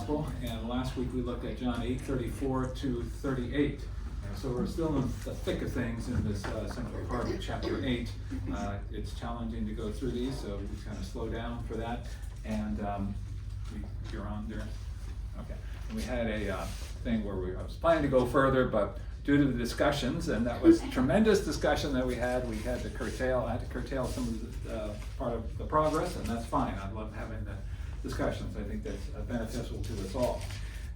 Gospel, and last week we looked at John 8:34 to 38. And so we're still in the thick of things in this central part of chapter 8. It's challenging to go through these, so we kind of slow down for that. And you're on there? Okay. And we had a thing where I was planning to go further, but due to the discussions, and that was tremendous discussion that we had to curtail some of the part of the progress, and that's fine. I love having the discussions. I think that's beneficial to us all.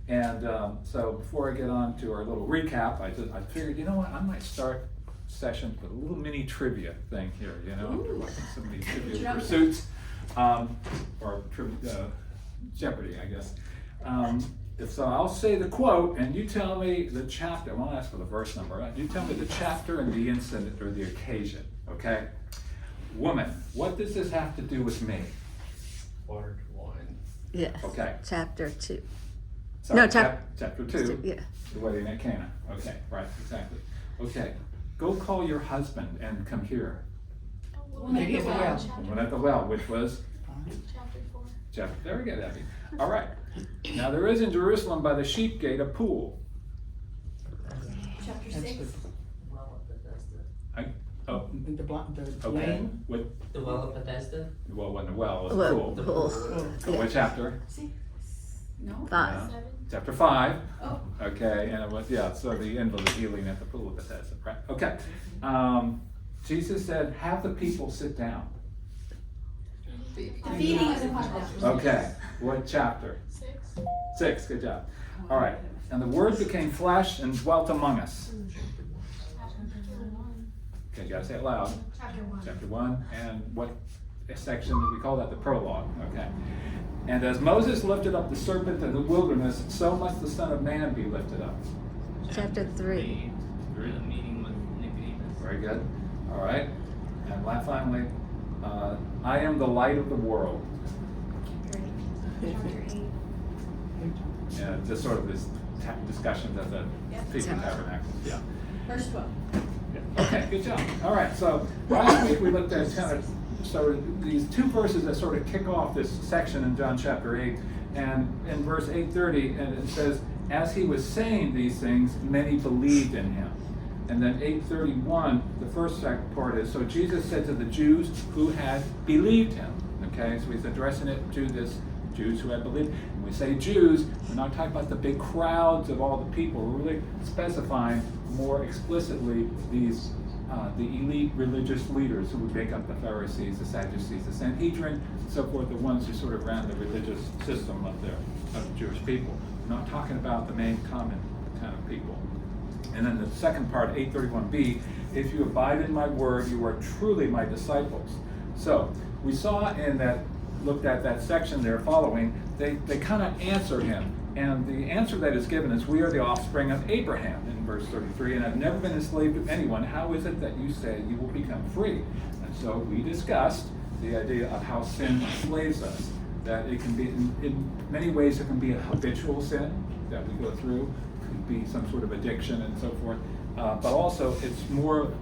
And so before I get on to our little recap, I figured, you know what, I might start sessions with a little mini trivia thing here, after watching some of these Trivial Pursuits, or Jeopardy, I guess. So I'll say the quote, and you tell me the chapter. I won't ask for the verse number. You tell me the chapter and the incident or the occasion, okay? Woman, what does this have to do with me? Water to wine. Yes. Okay. Chapter 2. Sorry, No, chapter 2. Yeah. The wedding at Cana. Okay, right, exactly. Okay, go call your husband and come here. Woman at the well. One at the well, which was? Chapter 4. Very good, Abby. All right. Now there is in Jerusalem by the sheep gate a pool. Chapter 6. Well of Bethesda. Okay. lane? The well of Bethesda? Well, when the well was Well, pool. The pool. So what chapter? 6. No? 5. 7. Chapter 5. Oh. Okay, and it was, so the invalid healing at the pool of Bethesda, right? Okay. Jesus said, have the people sit down. Feeding is a podcast. Okay, what chapter? 6. 6, good job. All right, and the Word became flesh and dwelt among us. Chapter 1. Okay, you gotta say it loud. Chapter 1. Chapter 1, and what section, we call that the prologue, okay? And as Moses lifted up the serpent in the wilderness, so must the Son of Man be lifted up. Chapter 3. The meeting with Nicodemus. Very good. All right. And finally, I am the light of the world. Chapter 8. Yeah, just sort of this discussions at the Feast of Yeah. Tabernacles. Yeah. Verse 12. Yeah. Okay, good job. All right, so last week we looked at these two verses that sort of kick off this section in John chapter 8. And in verse 8:30, and it says, as he was saying these things, many believed in him. And then 8:31, the first part is, so Jesus said to the Jews who had believed him. Okay, so he's addressing it to this Jews who had believed. When we say Jews, we're not talking about the big crowds of all the people. We're really specifying more explicitly these the elite religious leaders who would make up the Pharisees, the Sadducees, the Sanhedrin, and so forth, the ones who sort of ran the religious system of the Jewish people. We're not talking about the main common kind of people. And then the second part, 8:31b, if you abide in my word, you are truly my disciples. So we saw looked at that section there following, they kind of answer him. And the answer that is given is, we are the offspring of Abraham in verse 33, and I've never been enslaved to anyone. How is it that you say you will become free? And so we discussed the idea of how sin enslaves us. That it can be, in many ways, it can be a habitual sin that we go through. Could be some sort of addiction and so forth. But also,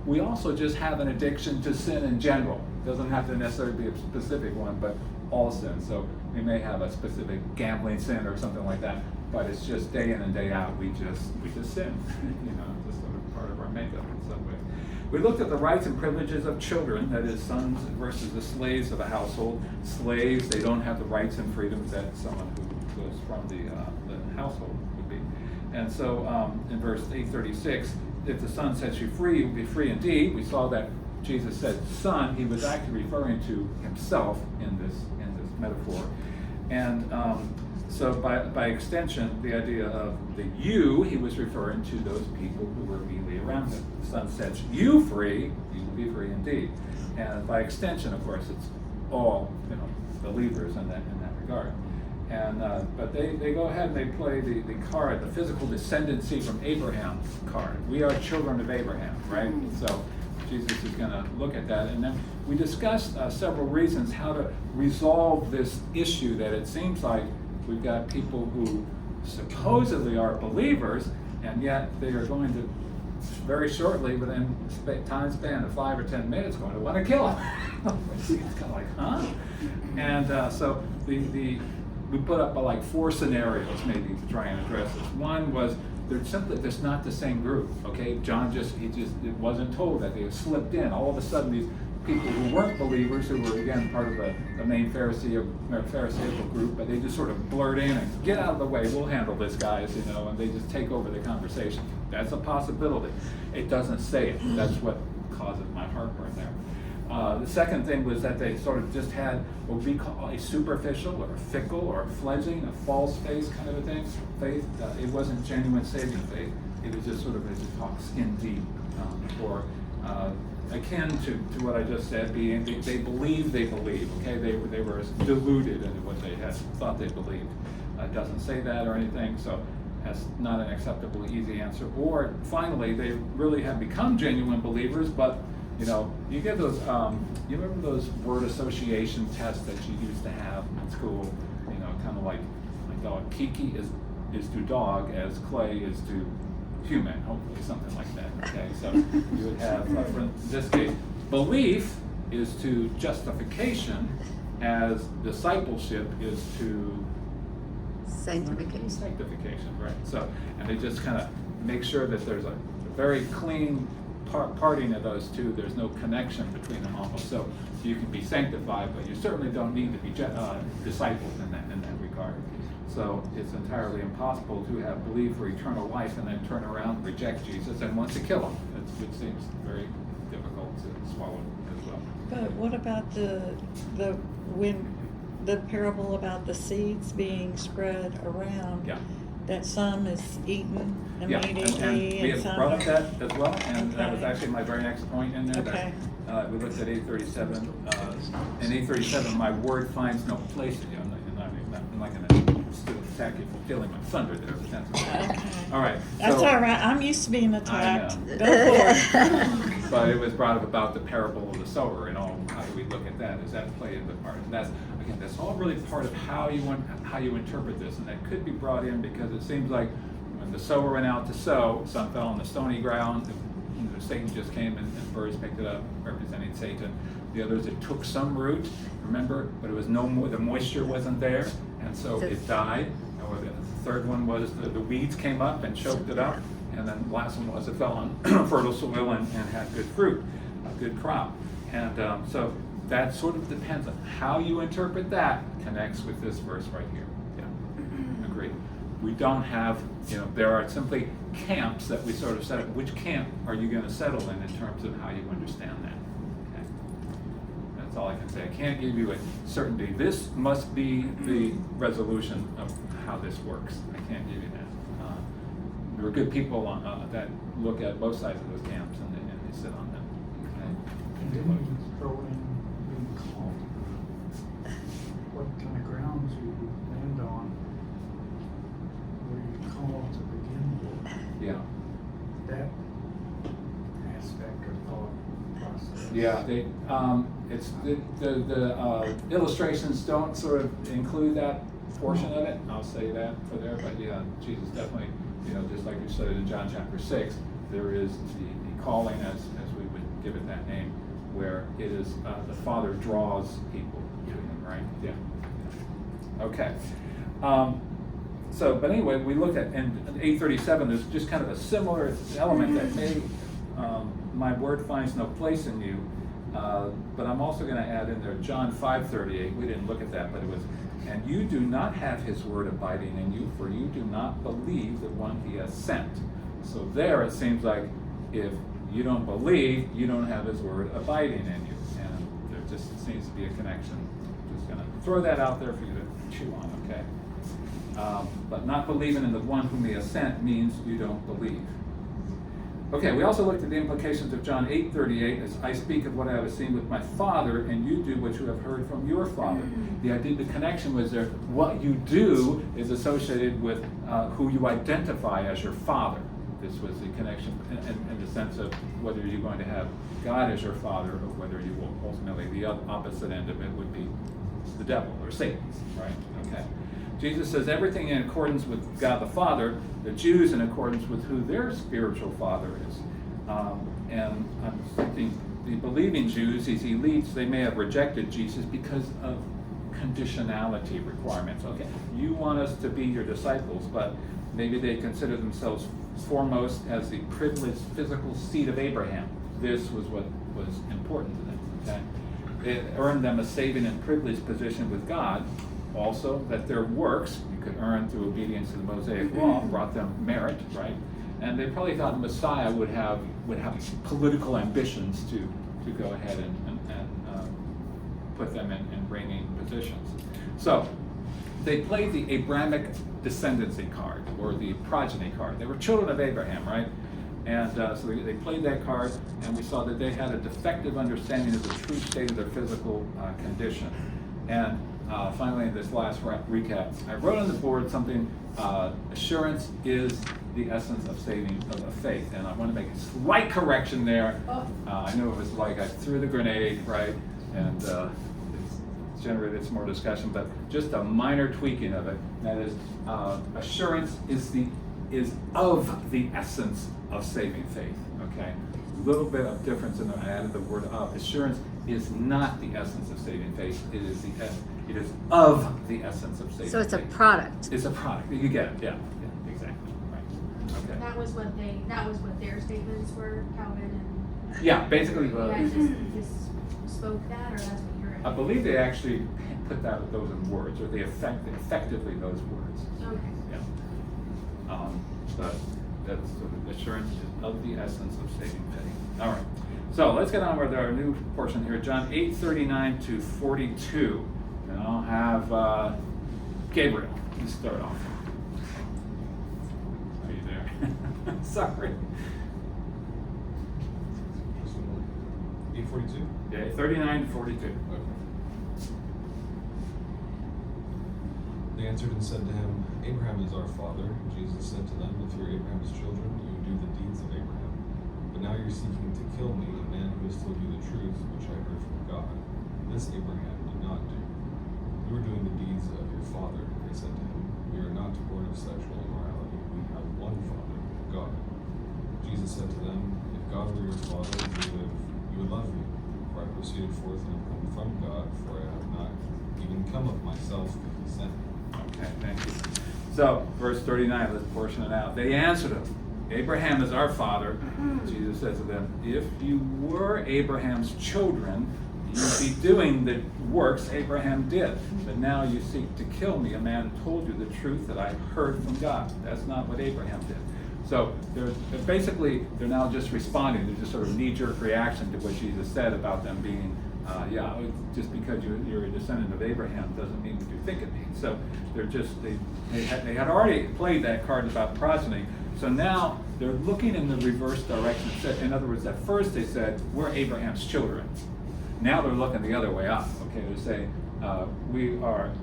we also just have an addiction to sin in general. It doesn't have to necessarily be a specific one, but all sin. So we may have a specific gambling sin or something like that, but it's just day in and day out, we just sin. Just sort of part of our makeup in some way. We looked at the rights and privileges of children, that is, sons versus the slaves of a household. Slaves, they don't have the rights and freedoms that someone who was from the household would be. And so in verse 8:36, if the Son sets you free, you'll be free indeed. We saw that Jesus said son, he was actually referring to himself in this metaphor. And so by extension, the idea of the you, he was referring to those people who were immediately around him. The Son sets you free, you will be free indeed. And by extension, of course, it's all believers in that regard. And but they go ahead and they play the card, the physical descendancy from Abraham card. We are children of Abraham, right? So Jesus is going to look at that. And then we discussed several reasons how to resolve this issue that it seems like we've got people who supposedly are believers, and yet they are going to very shortly, within time span of 5 or 10 minutes, going to want to kill him. It's kind of like, huh? And so we we put up like 4 scenarios maybe to try and address this. One was there's not the same group. Okay, John it wasn't told that they slipped in. All of a sudden, these people who weren't believers, who were again part of the main Pharisaical group, but they just sort of blurt in and get out of the way. We'll handle this, guys, and they just take over the conversation. That's a possibility. It doesn't say it. That's what causes my heartburn there. The second thing was that they sort of just had what we call a superficial or a fickle or a fledgling, a false faith kind of a thing. Faith. It wasn't genuine saving faith. It was just sort of, as you talk, skin deep, or akin to what I just said, being they believe, okay? They were deluded in what they had thought they believed. It doesn't say that or anything, so that's not an acceptable, easy answer. Or finally, they really have become genuine believers, but you get those, you remember those word association tests that you used to have in school, kind of like dog. Kiki is to dog as Clay is to human, hopefully, something like that, okay? So you would have, for this case, belief is to justification as discipleship is to sanctification, right? So, and they just kind of make sure that there's a very clean parting of those two. There's no connection between them almost. So you can be sanctified, but you certainly don't need to be discipled in that regard. So it's entirely impossible to have belief for eternal life and then turn around, reject Jesus, and want to kill him. It seems very difficult to swallow as well. But what about when the parable about the seeds being spread around? Yeah. That some is eaten immediately, and we have some brought up are- that as well, and that was actually my very next point in there. Okay. That, we looked at 837. In 837, my word finds no place in you. I'm not going to attack you for stealing my thunder there, but that's okay. Okay. All right. That's so- all right. I'm used to being attacked. I know. Go for it. But it was brought up about the parable of the sower and all. How do we look at that? Does that play into part? And that's all really part of how you interpret this, and that could be brought in because it seems like when the sower went out to sow, some fell on the stony ground. Satan just came and birds picked it up, representing Satan. The others, it took some root, remember, but it was no more. The moisture wasn't there, and so it died. Or the third one was the weeds came up and choked it up, and then the last one was it fell on fertile soil and had good fruit, a good crop. And so that sort of depends on how you interpret that connects with this verse right here. Yeah, agreed. We don't have, there are simply camps that we sort of set up. Which camp are you going to settle in terms of how you understand that? Okay. That's all I can say. I can't give you a certainty. This must be the resolution of how this works. I can't give you that. There are good people that look at both sides of those camps and they sit on them. Okay. And then you throw in being called. What kind of grounds you land on where you call to begin with. Yeah. That aspect or thought process. Yeah, it's the illustrations don't sort of include that portion of it. I'll say that for there, but yeah, Jesus definitely, just like you said in John chapter 6, there is the calling as we would give it that name, where it is the Father draws people to him, right? Yeah. Okay. But anyway, we looked at in 837. There's just kind of a similar element that may my word finds no place in you. But I'm also going to add in there John 5:38. We didn't look at that, but it was, and you do not have his word abiding in you, for you do not believe the one he has sent. So there it seems like if you don't believe, you don't have his word abiding in you. And there just seems to be a connection. I'm just going to throw that out there for you to chew on, okay? But not believing in the one whom he has sent means you don't believe. Okay, we also looked at the implications of John 8:38 as I speak of what I have seen with my Father, and you do what you have heard from your Father. The connection was there. What you do is associated with who you identify as your Father. This was the connection in the sense of whether you're going to have God as your Father or whether you will ultimately, the opposite end of it would be the devil or Satan, right? Okay. Jesus says everything in accordance with God the Father, the Jews in accordance with who their spiritual father is. And I'm thinking the believing Jews, these elites, they may have rejected Jesus because of conditionality requirements. Okay, you want us to be your disciples, but maybe they consider themselves foremost as the privileged physical seed of Abraham. This was what was important to them. Okay, it earned them a saving and privileged position with God. Also, that their works you could earn through obedience to the Mosaic law brought them merit, right? And they probably thought Messiah would have political ambitions to go ahead and put them in reigning positions. So they played the Abrahamic descendancy card, or the progeny card. They were children of Abraham, right? And so they played that card, and we saw that they had a defective understanding of the true state of their physical condition. And finally, in this last recap, I wrote on the board something, assurance is the essence of saving of faith. And I want to make a slight correction there. I know it was like I threw the grenade, right? And it's generated some more discussion, but just a minor tweaking of it. That is, assurance is of the essence of saving faith, okay? A little bit of difference in I added the word of. Assurance is not the essence of saving faith. It is of the essence of saving faith. So it's a product. It's a product. You get it, yeah, exactly, right, okay. That was what their statements were, Calvin and. Yeah, basically, You guys just spoke that, or that's what you're. I believe they actually put those in words, or they effectively those words. Okay. Yeah. But that's the assurance is of the essence of saving faith. All right. So let's get on with our new portion here, John 8:39 to 42. And I'll have Gabriel. You start off. Are you there? Sorry. 8:42? Yeah, 39 to 42. Okay. They answered and said to him, Abraham is our father. Jesus said to them, if you're Abraham's children, you would do the deeds of Abraham. But now you're seeking to kill me, a man who has told you the truth, which I heard from God. This Abraham did not do. You are doing the deeds of your father, they said to him. We are not born of sexual immorality. We have one Father, God. Jesus said to them, if God were your father, you would love me. For I proceeded forth and have come from God, for I have not even come of myself, but he sent me. Okay, thank you. So, verse 39, let's portion it out. They answered him, Abraham is our father. Jesus says to them, if you were Abraham's children, you'd be doing the works Abraham did. But now you seek to kill me, a man who told you the truth that I heard from God. That's not what Abraham did. So they're now just responding. They're just sort of knee-jerk reaction to what Jesus said about them being, just because you're a descendant of Abraham doesn't mean what you think it means. So they had already played that card about progeny. So now they're looking in the reverse direction. In other words, at first they said, we're Abraham's children. Now they're looking the other way up. Okay, they say,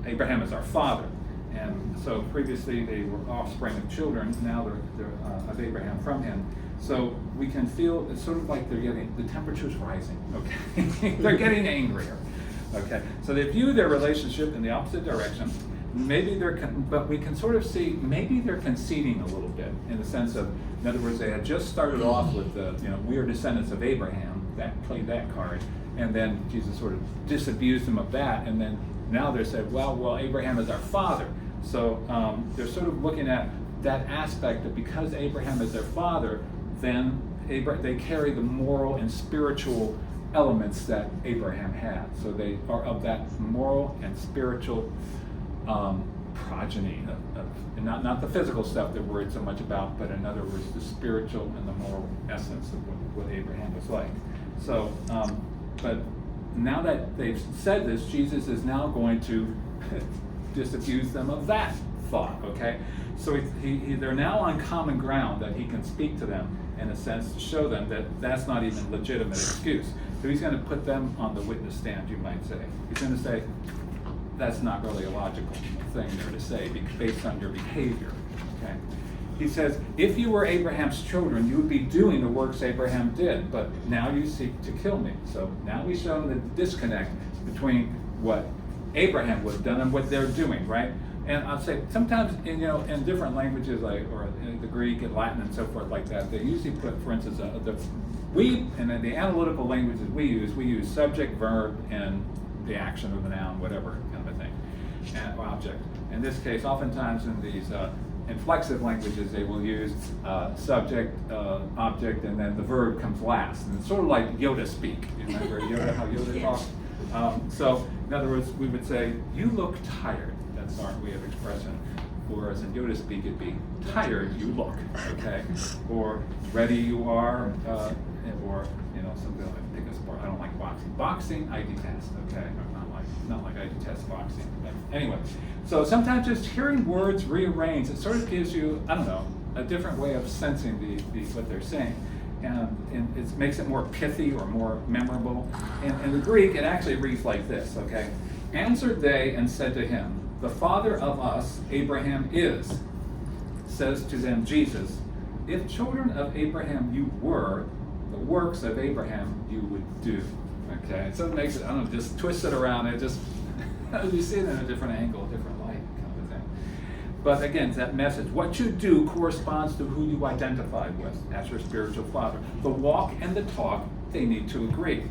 Abraham is our father. And so previously they were offspring of children, now they're of Abraham from him. So we can feel, it's sort of like the temperature's rising, okay? They're getting angrier, okay? So they view their relationship in the opposite direction. But we can sort of see, maybe they're conceding a little bit in the sense of, in other words, they had just started off with we are descendants of Abraham, played that card, and then Jesus sort of disabused them of that, and then now they're saying, well, Abraham is our father. So they're sort of looking at that aspect of because Abraham is their father, then they carry the moral and spiritual elements that Abraham had. So they are of that moral and spiritual progeny, and not the physical stuff they're worried so much about, but in other words, the spiritual and the moral essence of what Abraham was like. So, but now that they've said this, Jesus is now going to disabuse them of that thought, okay? So they're now on common ground that he can speak to them in a sense to show them that that's not even a legitimate excuse. So he's going to put them on the witness stand, you might say. He's going to say, that's not really a logical thing there to say based on your behavior, okay? He says, if you were Abraham's children, you would be doing the works Abraham did, but now you seek to kill me. So now we show the disconnect between what Abraham would have done and what they're doing, right? And I'll say sometimes, in different languages, or in the Greek and Latin and so forth like that, they usually put, for instance, and in the analytical languages we use subject, verb, and the action of the noun, whatever kind of a thing. object. In this case, oftentimes in these inflexive languages, they will use subject, object, and then the verb comes last. And it's sort of like Yoda speak. You remember Yoda, how Yoda talks? So, in other words, we would say, you look tired. That's our way of expression. Whereas in Yoda speak, it'd be, tired you look, okay? Or, ready you are, or, something like, pick a sport. I don't like boxing. Boxing, I detest, okay? Not like I detest boxing. But anyway, so sometimes just hearing words rearranged, it sort of gives you, I don't know, a different way of sensing what they're saying. And it makes it more pithy or more memorable. In the Greek, it actually reads like this, okay? Answered they and said to him, the father of us, Abraham is. Says to them Jesus, if children of Abraham you were, the works of Abraham you would do. Okay, so it makes it, I don't know, just twist it around. It just, you see it in a different angle, different light kind of thing. But again, that message, what you do corresponds to who you identify with as your spiritual father. The walk and the talk, they need to agree.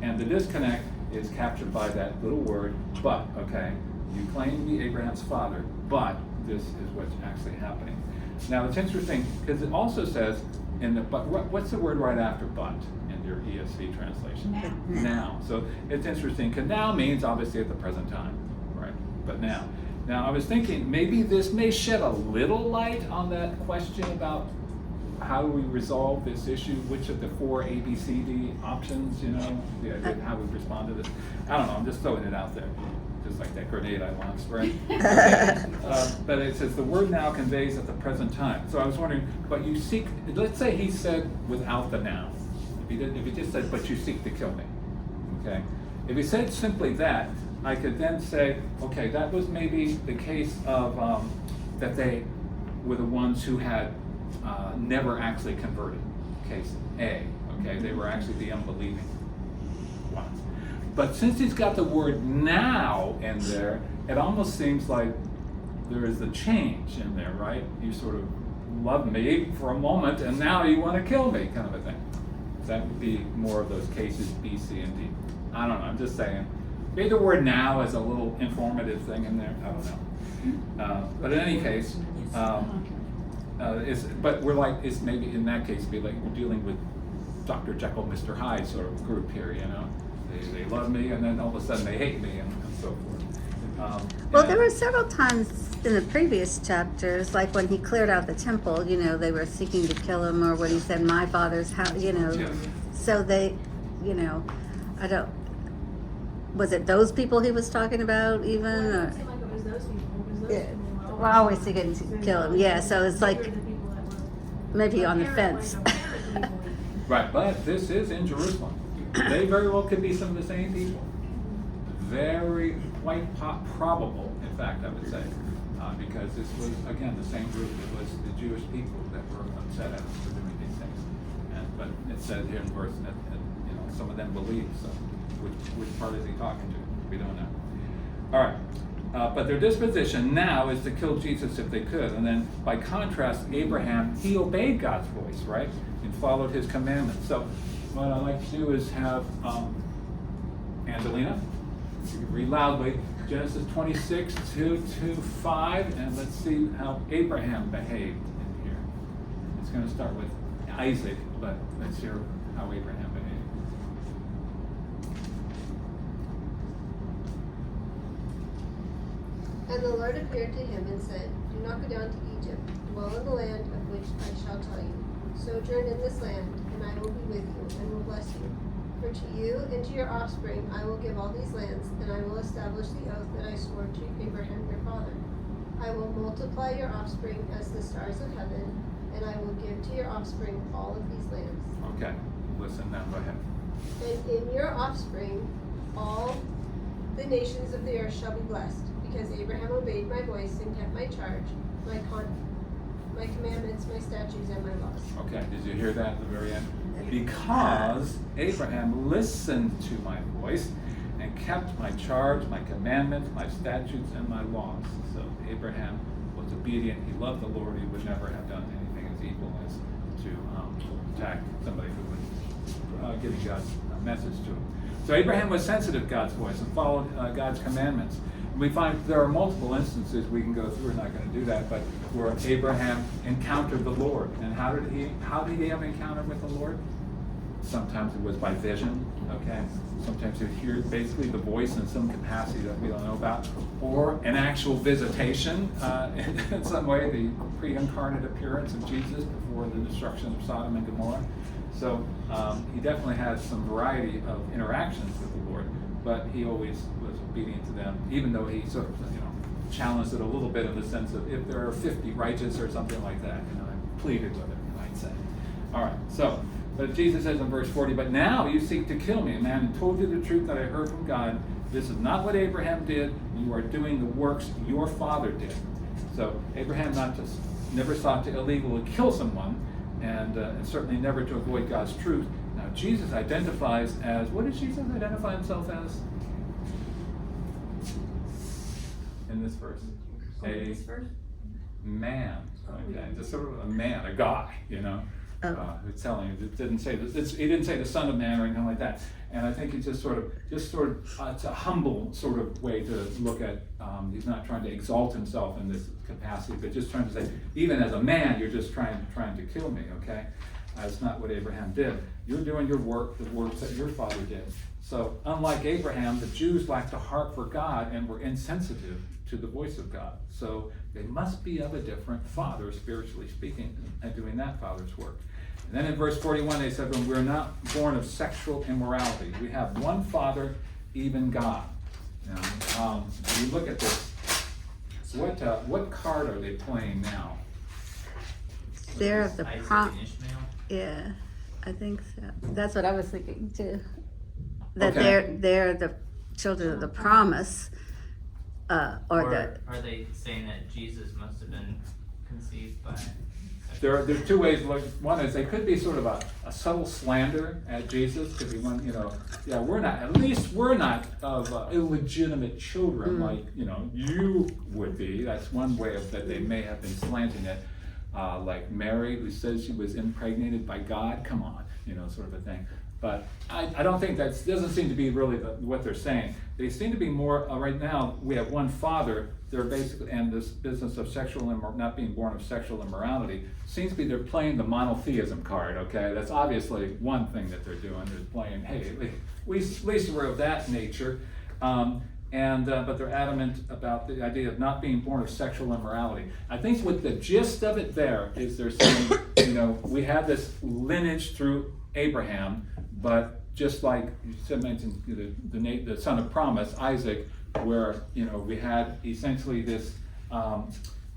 And the disconnect is captured by that little word, but, okay? You claim to be Abraham's father, but this is what's actually happening. Now, it's interesting, because it also says, but what's the word right after but in your ESV translation? Now. Now. So it's interesting, because now means obviously at the present time, right? But now. Now, I was thinking maybe this may shed a little light on that question about how do we resolve this issue, which of the 4 ABCD options, how we respond to this. I don't know, I'm just throwing it out there. Just like that grenade I launched, right? But it says the word now conveys at the present time. So I was wondering, but you seek, let's say he said without the now. If he just said, but you seek to kill me, okay? If he said simply that, I could then say, okay, that was maybe the case of, that they were the ones who had never actually converted, case A, okay? They were actually the unbelieving ones. But since he's got the word now in there, it almost seems like there is a change in there, right? You sort of loved me for a moment and now you want to kill me, kind of a thing. That would be more of those cases B, C, and D. I don't know, I'm just saying. Maybe the word now is a little informative thing in there, I don't know. But in any case, it's maybe in that case, be like we're dealing with Dr. Jekyll, Mr. Hyde sort of group here, They love me, and then all of a sudden they hate me, and so forth. Well, there were several times in the previous chapters, like when he cleared out the temple, they were seeking to kill him, or when he said, my father's house, Yes. So they, was it those people he was talking about even? Well, it Or? didn't seem like it was those people, because those Yeah. people We're always seeking to kill him, yeah, so it's like Those were the people that were maybe on the apparently fence. Right, but this is in Jerusalem. They very well could be some of the same people. Very, quite probable, in fact, I would say, because this was, again, the same group. It was the Jewish people that were upset at us for doing these things. But it says here in verse that some of them believe. So, which part is he talking to? We don't know. All right, but their disposition now is to kill Jesus if they could. And then, by contrast, Abraham, he obeyed God's voice, right, and followed his commandments. So, what I'd like to do is have Angelina, you can read loudly, Genesis 26, 2-5, and let's see how Abraham behaved in here. It's going to start with Isaac, but let's hear how Abraham behaved. And the Lord appeared to him and said, do not go down to Egypt, dwell in the land of which I shall tell you. Sojourn in this land, and I will be with you, and will bless you. For to you and to your offspring I will give all these lands, and I will establish the oath that I swore to Abraham your father. I will multiply your offspring as the stars of heaven, and I will give to your offspring all of these lands. Okay, listen now, go ahead. And in your offspring all the nations of the earth shall be blessed, because Abraham obeyed my voice and kept my charge, my commandments, my statutes, and my laws. Okay, did you hear that at the very end? Because Abraham listened to my voice and kept my charge, my commandments, my statutes, and my laws. So Abraham was obedient. He loved the Lord. He would never have done anything as evil as to attack somebody who was giving God's message to him. So Abraham was sensitive to God's voice and followed God's commandments. we find there are multiple instances we can go through. We're not going to do that, but where Abraham encountered the Lord. And how did he have an encounter with the Lord? Sometimes it was by vision, okay? Sometimes you'd hear basically the voice in some capacity that we don't know about, or an actual visitation in some way, the pre-incarnate appearance of Jesus before the destruction of Sodom and Gomorrah. So he definitely had some variety of interactions with the Lord, but he always was obedient to them, even though he sort of, challenged it a little bit in the sense of if there are 50 righteous or something like that, I pleaded with him, you might say. All right, so. But Jesus says in verse 40, but now you seek to kill me, a man who told you the truth that I heard from God. This is not what Abraham did. You are doing the works your father did. So Abraham never sought to illegally kill someone, and certainly never to avoid God's truth. Now Jesus identifies as, what did Jesus identify himself as? In this verse. A man. Okay, just sort of a man, a guy, who's telling you. It didn't say this. He didn't say the Son of Man or anything like that. And I think he just sort of, it's a humble sort of way to look at. He's not trying to exalt himself in this capacity, but just trying to say, even as a man, you're just trying to kill me. Okay, that's not what Abraham did. You're doing your work, the works that your father did. So, unlike Abraham, the Jews lacked a heart for God and were insensitive to the voice of God. So they must be of a different father, spiritually speaking, and doing that father's work. And then in verse 41, they said, well, we're not born of sexual immorality. We have one Father, even God. Now, when you look at this, what card are they playing now? They're of the Isaac prom. and Ishmael? Yeah, I think so. That's what I was thinking too. That Okay. they're the children of the promise, or the. Are they saying that Jesus must have been conceived by? There's two ways to look. One is they could be sort of a subtle slander at Jesus. Could be one, we're not of illegitimate children like, you would be. That's one way that they may have been slanting it. Like Mary, who says she was impregnated by God. Come on, sort of a thing. But I don't think doesn't seem to be really what they're saying. They seem to be more, right now, we have one Father. They're basically, and this business of not being born of sexual immorality, seems to be they're playing the monotheism card, okay? That's obviously one thing that they're doing. They're playing, hey, at least we're of that nature. But they're adamant about the idea of not being born of sexual immorality. I think what the gist of it there is they're saying, we have this lineage through Abraham, but just like you mentioned, the son of promise, Isaac, where we had essentially this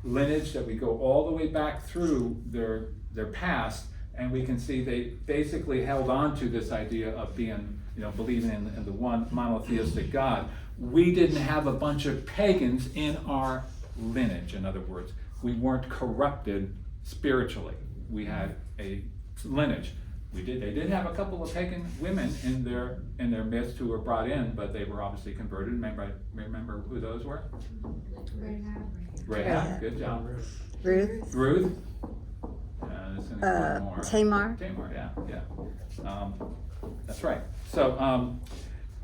lineage that we go all the way back through their past, and we can see they basically held on to this idea of being, believing in the one monotheistic God. We didn't have a bunch of pagans in our lineage. In other words, we weren't corrupted spiritually. We had a lineage. They did have a couple of pagan women in their midst who were brought in, but they were obviously converted. Remember who those were? Rahab. Good job. Ruth. There's gonna be one more. Tamar. Yeah. That's right. So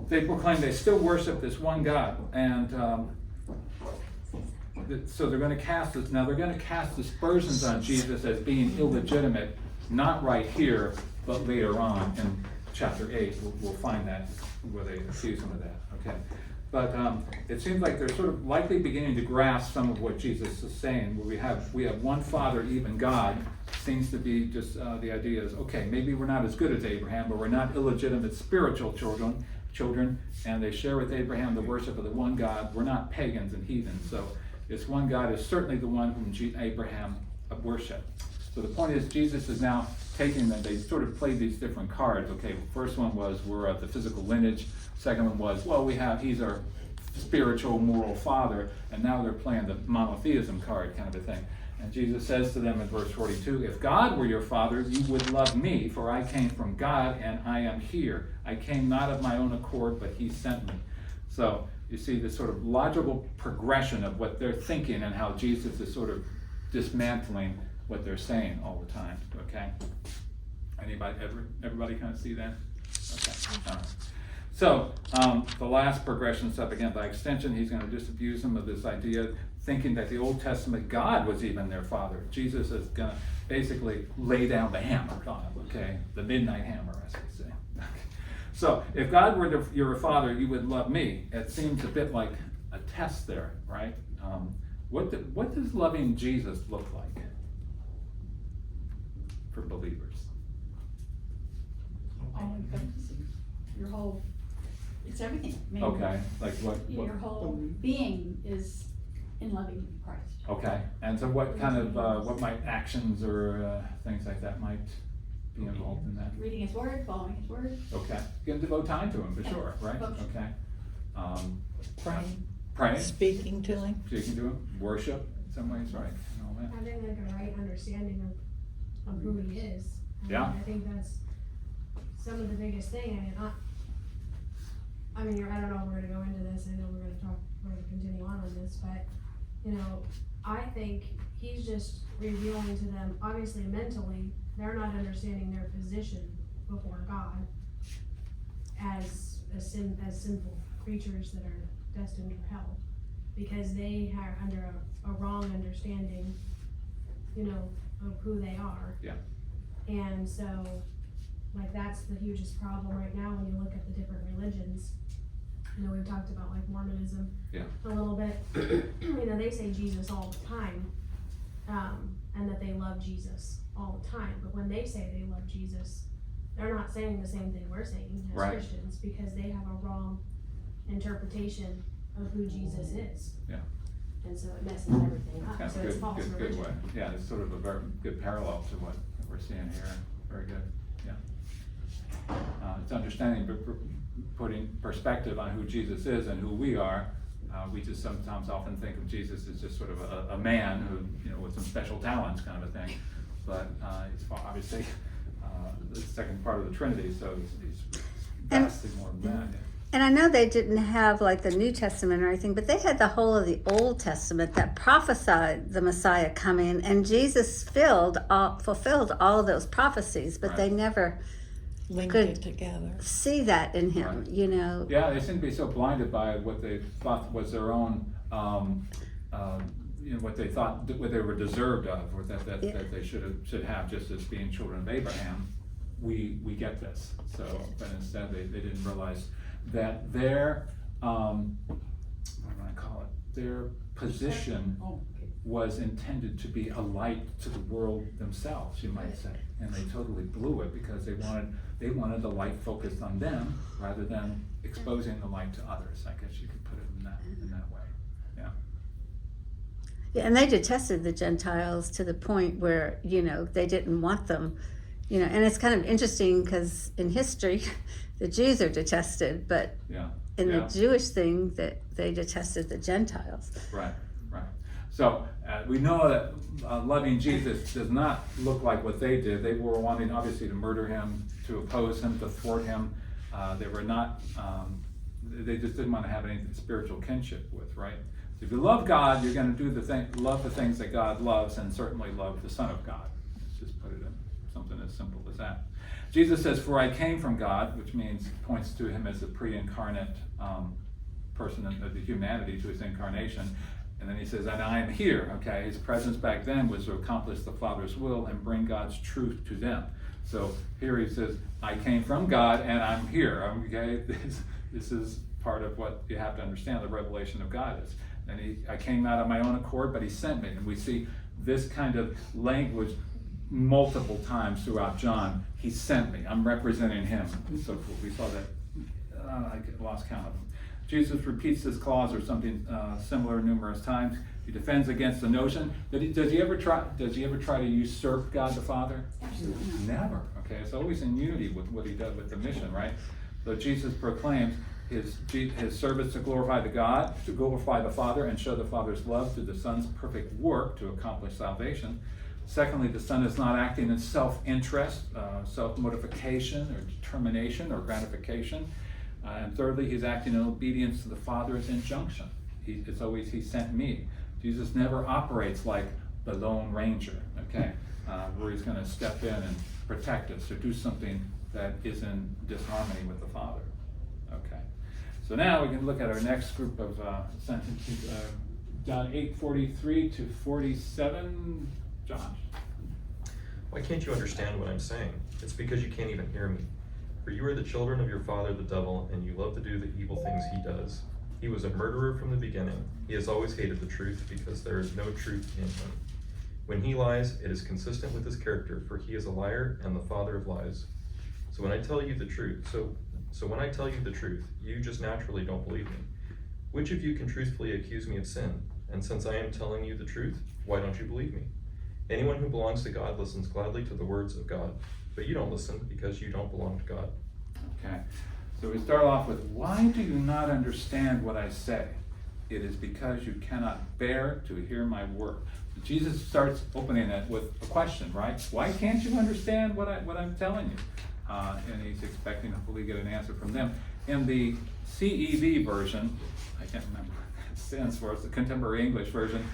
they proclaim they still worship this one God, and so they're going to cast this. Now they're going to cast aspersions on Jesus as being illegitimate, not right here, but later on in chapter 8, we'll find that where they accuse him of that. Okay, but it seems like they're sort of likely beginning to grasp some of what Jesus is saying. Where we have one Father, even God. Seems to be just the idea is, okay, maybe we're not as good as Abraham, but we're not illegitimate spiritual children, and they share with Abraham the worship of the one God. We're not pagans and heathens, so this one God is certainly the one whom Abraham worshiped. So the point is, Jesus is now taking them. They sort of played these different cards. Okay, first one was we're of the physical lineage. Second one was, well, he's our spiritual, moral father, and now they're playing the monotheism card kind of a thing. And Jesus says to them in verse 42, if God were your father, you would love me, for I came from God and I am here. I came not of my own accord, but he sent me. So you see this sort of logical progression of what they're thinking and how Jesus is sort of dismantling what they're saying all the time. Okay? Everybody kind of see that? Okay. All right. So, the last progression step, again, by extension, he's going to disabuse them of this idea, thinking that the Old Testament God was even their father. Jesus is going to basically lay down the hammer on them, okay? The midnight hammer, as we say. So, if God were your father, you would love me. It seems a bit like a test there, right? What does loving Jesus look like for believers? All encompassing. Your whole, it's everything. I mean, Okay, like what? Your whole being is in loving Christ. Okay, and so what kind of, what might actions or things like that might be involved in that? Reading His Word, following His Word. Okay, you can devote time to him for sure, right? Devotion. Okay. Praying, Praying, speaking to him. speaking to him, worship in some ways, right? And all that. Having like a right understanding of who he is. Yeah. I think that's some of the biggest thing. I mean, I don't know if we're gonna go into this, I know we're gonna continue on this, but, you know, I think he's just revealing to them, obviously mentally, they're not understanding their position before God as sinful creatures that are destined for hell, because they are under a wrong understanding, you know, of who they are. Yeah. And so, like, that's the hugest problem right now when you look at the different religions. You know, we've talked about like Mormonism Yeah. a little bit. You know, they say Jesus all the time, and that they love Jesus all the time. But when they say they love Jesus, they're not saying the same thing we're saying as Right. Christians, because they have a wrong interpretation of who Jesus is. Yeah. And so it messes everything up. That's So a it's good, false good religion. way. Yeah, it's sort of a very good parallel to what we're seeing here. Very good, yeah. It's understanding, but putting perspective on who Jesus is and who we are. We just sometimes often think of Jesus as just sort of a man who, you know, with some special talents kind of a thing. But it's obviously the second part of the Trinity, so he's vastly more than that. Yeah. And I know they didn't have like the New Testament or anything, but they had the whole of the Old Testament that prophesied the Messiah coming, and Jesus fulfilled all of those prophecies, but they Right. never Linked Good. it together. see that in him, Right. you know. Yeah, they seem to be so blinded by what they thought was their own, you know, what they thought, what they were deserved of, or that they should have just as being children of Abraham. We get this. So, but instead they didn't realize that their, what do I call it? Their position was intended to be a light to the world themselves, you might say. And they totally blew it because they wanted the light focused on them rather than exposing the light to others. I guess you could put it in that way. Yeah. Yeah, and they detested the Gentiles to the point where, you know, they didn't want them, you know, and it's kind of interesting because in history, the Jews are detested, but Yeah. in Yeah. the Jewish thing, that they detested the Gentiles. Right, right. So we know that loving Jesus does not look like what they did. They were wanting, obviously, to murder him, to oppose him, to thwart him. They were not, they just didn't want to have any spiritual kinship with, right? So if you love God, you're going to do love the things that God loves, and certainly love the Son of God. Let's just put it in something as simple as that. Jesus says, "For I came from God," which points to him as the pre-incarnate person of the humanity, to his incarnation. And then he says, "And I am here." Okay, his presence back then was to accomplish the Father's will and bring God's truth to them. So here he says, "I came from God and I'm here." Okay, this is part of what you have to understand the revelation of God is. And I came out of my own accord, but he sent me. And we see this kind of language multiple times throughout John. He sent me. I'm representing him. So we saw that. I lost count of them. Jesus repeats this clause or something similar numerous times. He defends against the notion. Does he ever try to usurp God the Father? Absolutely. Never. Okay, it's always in unity with what he does with the mission, right? So Jesus proclaims his service to glorify the Father, and show the Father's love through the Son's perfect work to accomplish salvation. Secondly, the Son is not acting in self-interest, self-motification, or determination, or gratification. And thirdly, he's acting in obedience to the Father's injunction. It's always, "He sent me." Jesus never operates like the Lone Ranger, okay, where he's going to step in and protect us or do something that is in disharmony with the Father. Okay. So now we can look at our next group of sentences. John 8:43 to 47. John. Why can't you understand what I'm saying? It's because you can't even hear me. For you are the children of your father the devil, and you love to do the evil things he does. He was a murderer from the beginning. He has always hated the truth because there is no truth in him. When he lies, it is consistent with his character, for he is a liar and the father of lies. So when I tell you the truth, you just naturally don't believe me. Which of you can truthfully accuse me of sin? And since I am telling you the truth, why don't you believe me? Anyone who belongs to God listens gladly to the words of God, but you don't listen because you don't belong to God. Okay. So we start off with, why do you not understand what I say? It is because you cannot bear to hear my word. Jesus starts opening it with a question, right? Why can't you understand what I'm telling you? And he's expecting to hopefully get an answer from them. In the CEV version, I can't remember what it stands for, it's the Contemporary English version,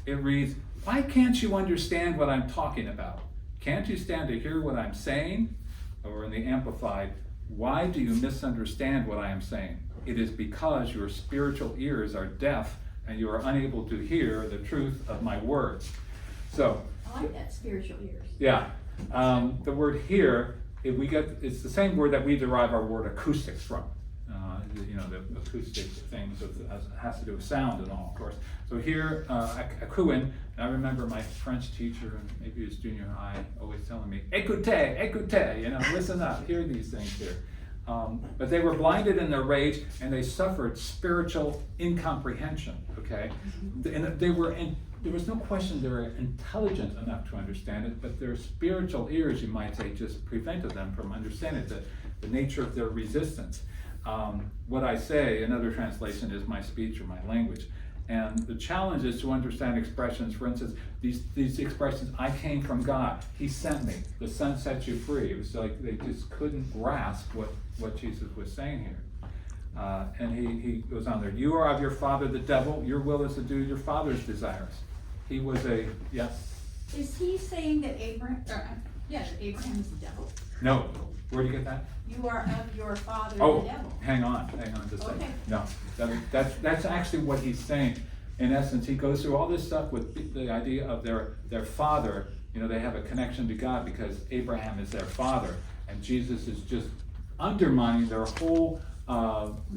it reads, why can't you understand what I'm talking about? Can't you stand to hear what I'm saying? Or in the Amplified, why do you misunderstand what I am saying? It is because your spiritual ears are deaf and you are unable to hear the truth of my words. So, I like that, spiritual ears. yeah, the word hear, it's the same word that we derive our word acoustics from. The acoustic things has to do with sound and all, of course. So here, akouin, I remember my French teacher, and maybe it was junior high, always telling me, écoutez, listen up, hear these things here. But they were blinded in their rage, and they suffered spiritual incomprehension, okay? And there was no question they were intelligent enough to understand it, but their spiritual ears, you might say, just prevented them from understanding the nature of their resistance. What I say, another translation, is my speech or my language. And the challenge is to understand expressions. For instance, these expressions, I came from God, He sent me, the Son set you free. It was like they just couldn't grasp what Jesus was saying here. And he goes on there, you are of your father the devil, your will is to do your father's desires. He was yes? Is he saying that Abraham is the devil? No. Where'd you get that? You are of your father the Oh, devil. hang on just a second. Okay. No, that's actually what he's saying. In essence, he goes through all this stuff with the idea of their father. They have a connection to God because Abraham is their father, and Jesus is just undermining their whole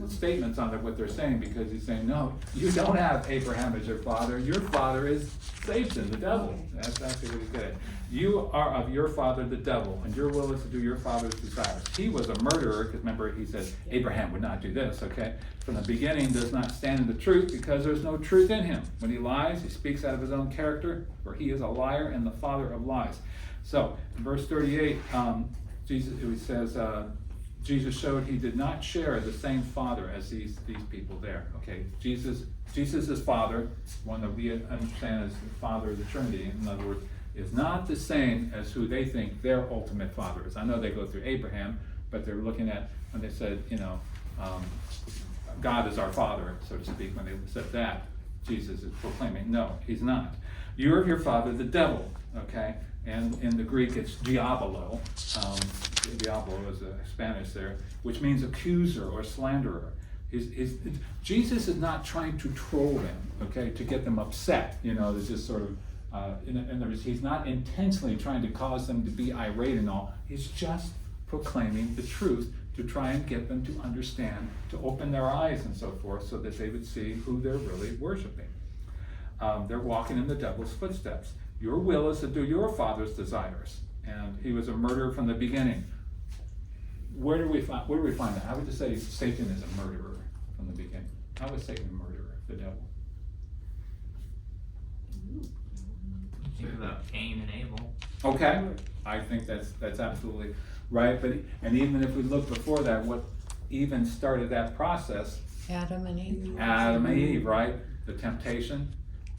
statements on what they're saying, because he's saying, no, you don't have Abraham as your father. Your father is Satan, the devil. That's actually what he's getting. You are of your father, the devil, and your will is to do your father's desires. He was a murderer, because remember, he said Abraham would not do this, okay? From the beginning does not stand in the truth, because there's no truth in him. When he lies, he speaks out of his own character, for he is a liar and the father of lies. So, in verse 38, Jesus showed he did not share the same father as these people there. Okay, Jesus' father, one that we understand as the father of the Trinity, in other words, is not the same as who they think their ultimate father is. I know they go through Abraham, but they're looking at when they said, God is our father, so to speak. When they said that, Jesus is proclaiming, no, he's not. You're of your father, the devil. Okay, and in the Greek it's diabolo. Diablo is Spanish there, which means accuser or slanderer. Jesus is not trying to troll them, okay, to get them upset. To just sort of, in other words, he's not intentionally trying to cause them to be irate and all. He's just proclaiming the truth to try and get them to understand, to open their eyes and so forth, so that they would see who they're really worshiping. They're walking in the devil's footsteps. Your will is to do your father's desires. And he was a murderer from the beginning. Where do we find that? How would you say Satan is a murderer from the beginning? How was Satan a murderer, the devil? Think about Cain and Abel. Okay, I think that's absolutely right. And even if we look before that, what even started that process? Adam and Eve. Adam and Eve, right? The temptation,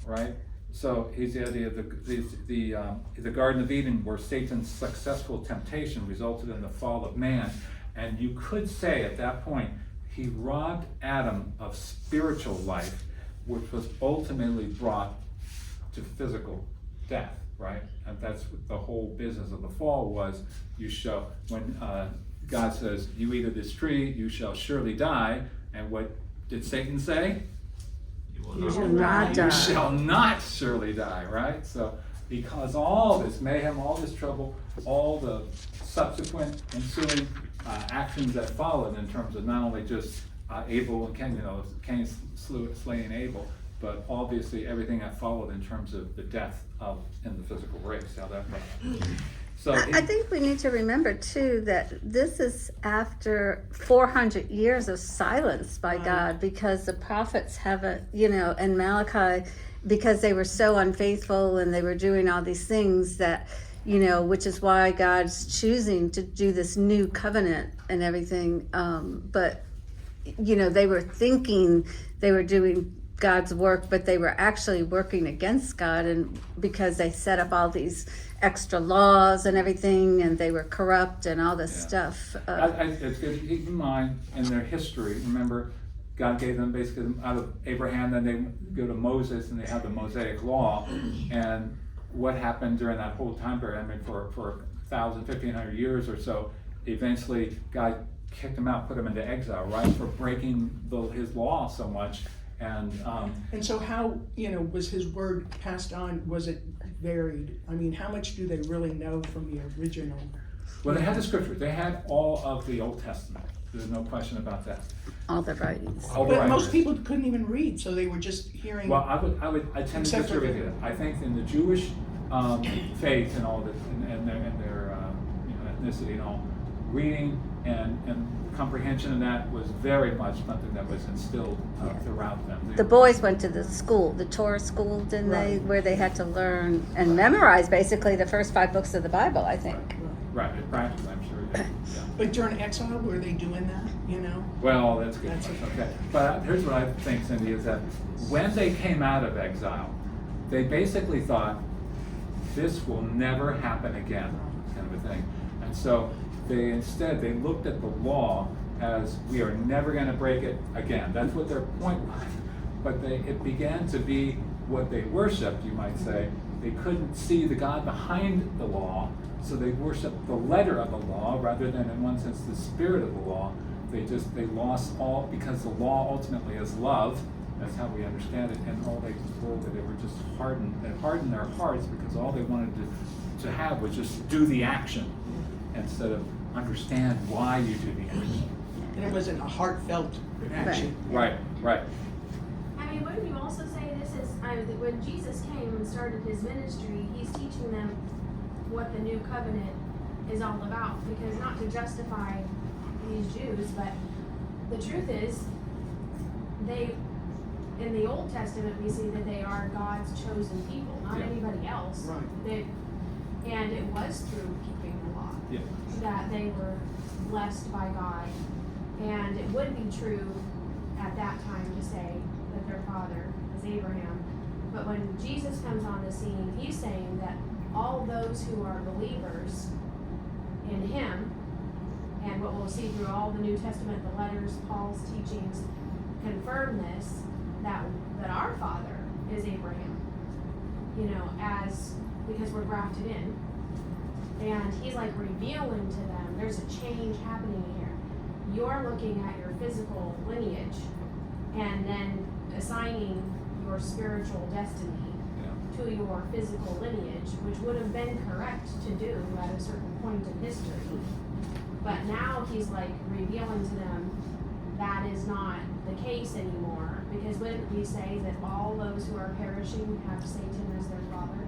right? So here's the idea of the Garden of Eden, where Satan's successful temptation resulted in the fall of man. And you could say at that point, he robbed Adam of spiritual life, which was ultimately brought to physical death, right? And that's what the whole business of the fall was. You show, when God says, you eat of this tree, you shall surely die. And what did Satan say? You shall not die. You shall not surely die, right? So because all this mayhem, all this trouble, all the subsequent ensuing actions that followed in terms of not only just Abel and Cain, Cain slaying Abel, but obviously everything that followed in terms of the death in the physical race, how that went. So I think we need to remember too that this is after 400 years of silence by God, because the prophets haven't, and Malachi, because they were so unfaithful and they were doing all these things that, which is why God's choosing to do this new covenant and everything. But they were thinking they were doing God's work, but they were actually working against God, and because they set up all these extra laws and everything, and they were corrupt and all this stuff. It's good to keep in mind in their history. Remember, God gave them basically out of Abraham, then they go to Moses and they have the Mosaic law. And what happened during that whole time period, I mean, for 1,000, 1,500 years or so, eventually God kicked them out, put them into exile, right, for breaking his law so much. And so how, was his word passed on? Was it varied? I mean, how much do they really know from the original? Well, they had the scriptures. They had all of the Old Testament. There's no question about that. All the writings. All the But most writings. people couldn't even read, so they were just hearing. Well, I tend to Except for disagree with you. I think in the Jewish faith and all this, and their ethnicity and all, reading and comprehension of that was very much something that was instilled throughout them. The boys went to the school, the Torah school, didn't they? Where they had to learn and memorize basically the first 5 books of the Bible, I think. Right, practically, I'm sure. Yeah. But during exile, were they doing that, Well, that's good. That's Okay. But here's what I think, Cindy, is that when they came out of exile, they basically thought, this will never happen again, kind of a thing. And so they looked at the law as, we are never going to break it again. That's what their point was. But it began to be what they worshiped, you might say. They couldn't see the God behind the law, so they worshiped the letter of the law rather than, in one sense, the spirit of the law. They lost all, because the law ultimately is love. That's how we understand it. And all they were that they were just hardened. They hardened their hearts because all they wanted to have was just do the action instead of understand why you do the action. And it wasn't a heartfelt action. Right. I mean, wouldn't you also say this is, that when Jesus came and started his ministry, he's teaching them what the new covenant is all about? Because not to justify these Jews, but the truth is, in the Old Testament, we see that they are God's chosen people, not anybody else. Right. And it was through keeping the law that they were blessed by God. And it would be true at that time to say that their father is Abraham. But when Jesus comes on the scene, he's saying that all those who are believers in him, and what we'll see through all the New Testament, the letters, Paul's teachings, confirm this, that our father is Abraham, because we're grafted in. And he's like revealing to them, there's a change happening here. You're looking at your physical lineage and then assigning your spiritual destiny to your physical lineage, which would have been correct to do at a certain point in history. But now he's like revealing to them that is not the case anymore, because wouldn't we say that all those who are perishing have Satan as their father?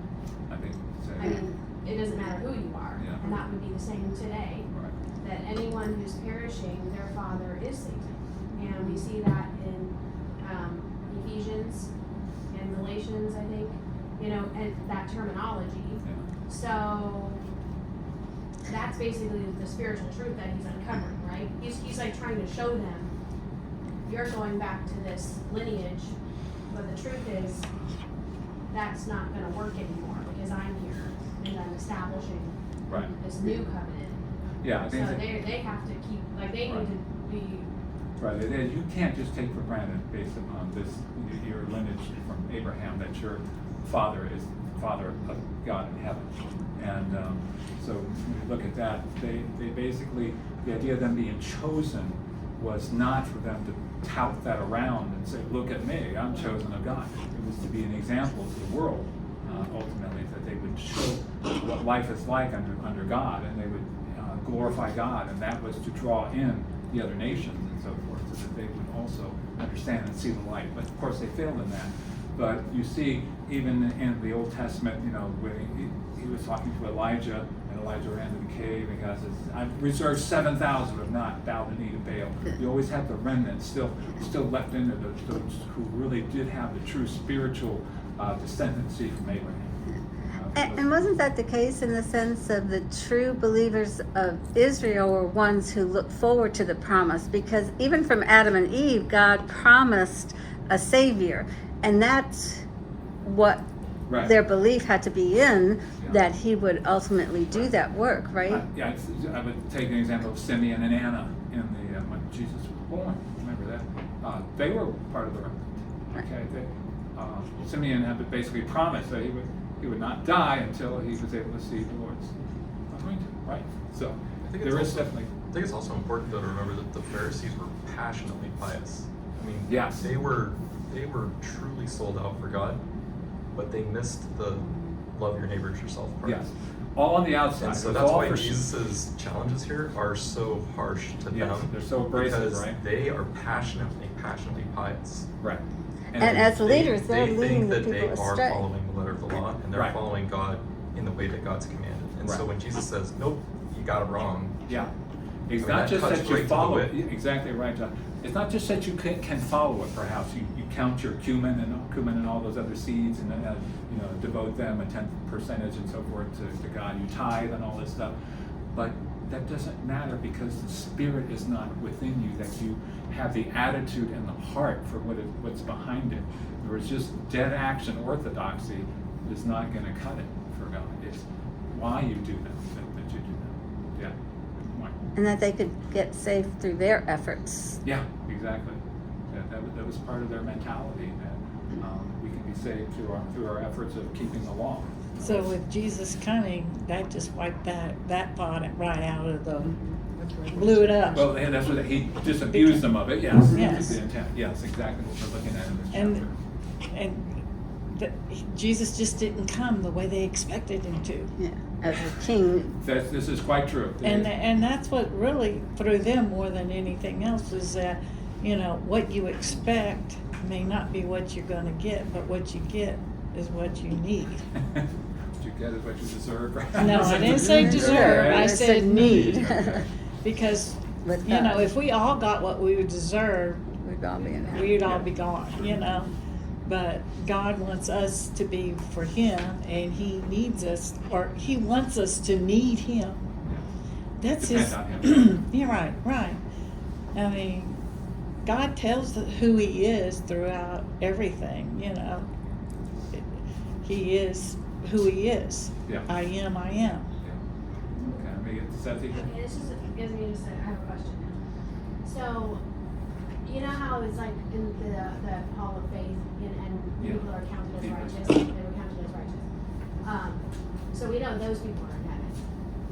I think so. I mean, it doesn't matter who you are, and that would be the same today. Right. That anyone who's perishing, their father is Satan. And we see that in Ephesians and Galatians, I think, and that terminology. Yeah. So that's basically the spiritual truth that he's uncovering, right? He's like trying to show them, you're going back to this lineage, but the truth is that's not going to work anymore because I'm here and I'm establishing this new covenant. Yeah, I think so they have to keep, like they need to be. Right, you can't just take for granted based upon your lineage from Abraham that your father is the father of God in heaven. And so when you look at that, they basically, the idea of them being chosen was not for them to tout that around and say, look at me, I'm chosen of God. It was to be an example to the world, ultimately, that they would show what life is like under God, and they would glorify God, and that was to draw in the other nations and so forth, so that they would also understand and see the light. But of course they failed in that. But you see, even in the Old Testament, when he was talking to Elijah, and Elijah ran to the cave, and God says, I've reserved 7,000 who have not bowed the knee to Baal. You always have the remnant still left in there, those who really did have the true spiritual descendancy from Abraham. And wasn't that the case in the sense of the true believers of Israel were ones who looked forward to the promise? Because even from Adam and Eve, God promised a Savior. And that's what their belief had to be in, that he would ultimately do that work, right? I would take an example of Simeon and Anna when Jesus was born. Remember that? They were part of the remnant. Okay, Simeon had basically promised that he would not die until he was able to see the Lord's anointed, right? So there is definitely. I think it's also important though to remember that the Pharisees were passionately pious. I mean, yes, they were truly sold out for God, but they missed the love your neighbor as yourself part. Yes, all on the outside. And so that's why Jesus' challenges here are so harsh to them. They're so abrasive, because right? they are passionately pious. Right. And as leaders, they're leading the people they think that astray. they are following the letter of the law, and they're Right. following God in the way that God's commanded. And so when Jesus says, nope, you got it wrong. Yeah. It's I mean, not that just cuts that you right to the follow wit. it. Exactly right, John. It's not just that you can follow it. Perhaps you count your cumin and all those other seeds, and devote them a 10th percentage and so forth to God. You tithe and all this stuff, but that doesn't matter because the Spirit is not within you. That you have the attitude and the heart for what's behind it. There is just dead action orthodoxy is not going to cut it for God. It's why you do that you do that. Yeah. Why? And that they could get saved through their efforts. Yeah, exactly. That was part of their mentality, that we can be saved through our efforts of keeping the law. So with Jesus coming, that just wiped that thought right out of the, blew it up. Well, and that's what he disabused them of it. Yes. Yes. That's the intent. Yes, exactly what we're looking at in this chapter. And Jesus just didn't come the way they expected him to. Yeah, as a king. This is quite true. And that's what really threw them more than anything else, is that, what you expect may not be what you're going to get, but what you get is what you need. What you get is what you deserve. No, I didn't say deserve, I said need. Okay. Because, With God. if we all got what we would deserve, We'd all be in heaven. we'd all be gone, But God wants us to be for him, and he needs us, or he wants us to need him. That's Depend his. on him. Yeah, right. I mean, God tells who he is throughout everything, He is who he is. Yeah. I am. Yeah. Okay, let me get Seth. Okay, this just gives me just I have a question now. So, you know how it's like in the hall of faith, and people are counted as righteous, they were counted as righteous. So we know those people are in heaven.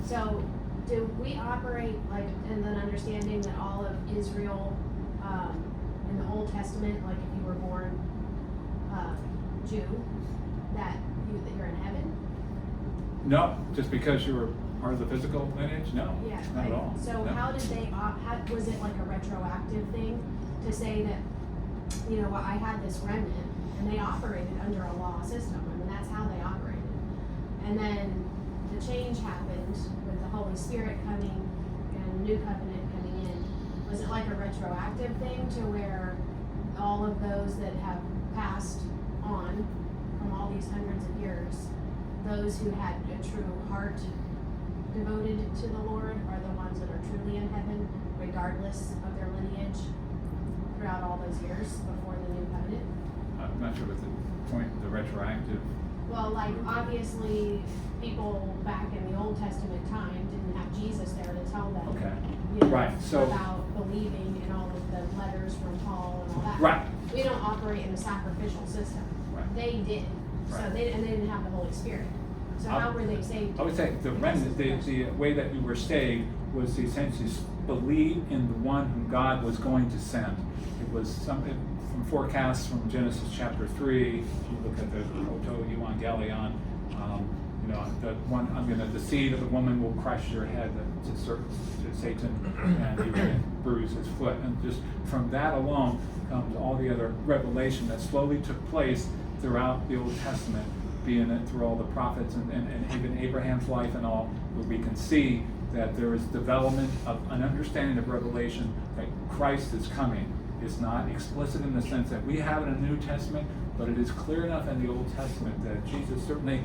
So, do we operate like in an understanding that all of Israel, in the Old Testament, like if you were born Jew, that you're in heaven? No, just because you were part of the physical lineage? No, Yeah. not at all. So No. how did they? How was it like a retroactive thing to say that? I had this remnant, and they operated under a law system. I mean, that's how they operated. And then the change happened with the Holy Spirit coming and the new covenant coming in. Was it like a retroactive thing to where all of those that have passed on from all these hundreds of years, those who had a true heart devoted to the Lord are the ones that are truly in heaven, regardless of their lineage throughout all those years before the new covenant? I'm not sure what the point, the retroactive. Well, like obviously people back in the Old Testament time didn't have Jesus there to tell them, Okay. Right, so. about believing in all of the letters from Paul and all that. Right. We don't operate in a sacrificial system. Right. They did. So Right. they didn't have the Holy Spirit. So how were they saved? I would say the remnant, the way that you were saved was to essentially believe in the one whom God was going to send. It was from forecasts from Genesis chapter 3. If you look at the Proto Evangelion, the seed of the woman will crush your head to Satan, and he will bruise his foot. And just from that alone comes all the other revelation that slowly took place throughout the Old Testament, being it through all the prophets and even Abraham's life and all, where we can see that there is development of an understanding of revelation that Christ is coming. It's not explicit in the sense that we have in the New Testament, but it is clear enough in the Old Testament that Jesus certainly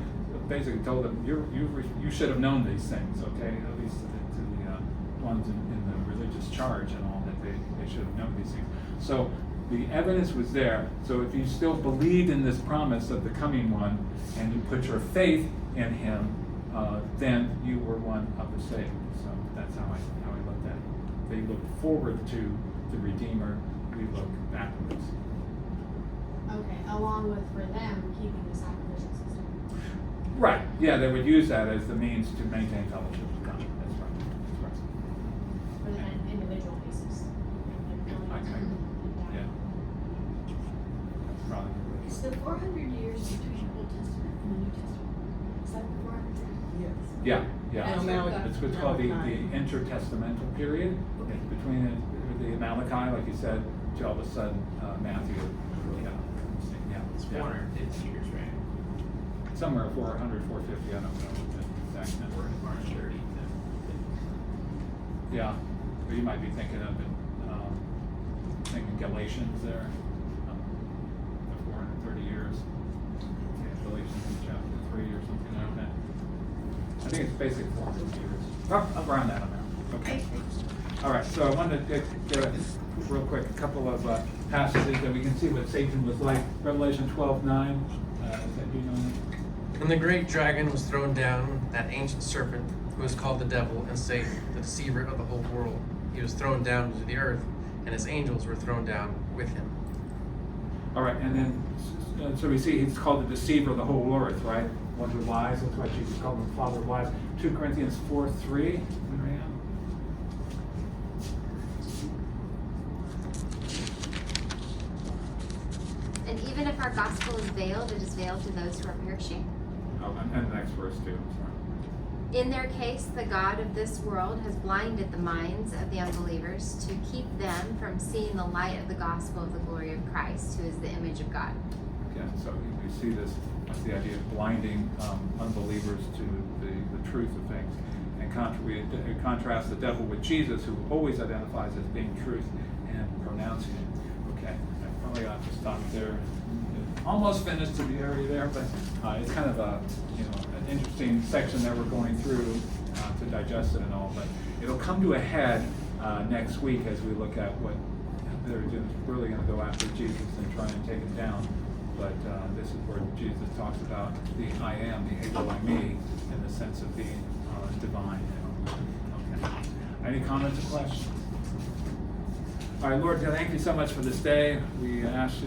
basically told them, you should have known these things, okay? At least to the ones in the religious charge and all, that they should have known these things. So the evidence was there. So if you still believed in this promise of the coming one and you put your faith in him, then you were one of the saved. So that's how I looked at it. They looked forward to the Redeemer. We look backwards. Okay, along with for them keeping the sacrificial system. Right. Yeah, they would use that as the means to maintain fellowship with God. That's right. For the individual basis. Yeah. That's probably the Is the 400 years between Old Testament and the New Testament? Is that the 400 years? Yeah, yeah. That's what It's what's called the Malachi. intertestamental period. Okay. It's between the Malachi, like you said, to all of a sudden Matthew. Yeah. It's 450 years, right? Somewhere 400, 450, I don't know the exact number. 430 to 50. Yeah, but you might be thinking of it, thinking Galatians there, the 430 years. Yeah, Galatians chapter 3 or something like that. I think it's basically 400 years. Around that amount. Okay. All right, so I wanted to get real quick a couple of passages that we can see what Satan was like. Revelation 12:9. Is that you know that? And the great dragon was thrown down, that ancient serpent, who is called the devil and Satan, the deceiver of the whole world. He was thrown down to the earth, and his angels were thrown down with him. All right, and then, so we see he's called the deceiver of the whole earth, right? One who lies, that's why Jesus called him the father of lies. 2 Corinthians 4:3, Marianne? And even if our gospel is veiled, it is veiled to those who are perishing. Oh, and the next verse too, sorry. In their case, the God of this world has blinded the minds of the unbelievers to keep them from seeing the light of the gospel of the glory of Christ, who is the image of God. Again, so we see this, that's the idea of blinding unbelievers to the truth of things. And we contrast the devil with Jesus, who always identifies as being truth and pronouncing it. Okay, I probably ought to stop there. Almost finished to the area there, but it's kind of a an interesting section that we're going through to digest it and all. But it'll come to a head next week as we look at what they're just really going to go after Jesus and try and take him down. But this is where Jesus talks about the I am, the Hegel I me, in the sense of being divine. Okay. Any comments or questions? All right, Lord, thank you so much for this day. We ask you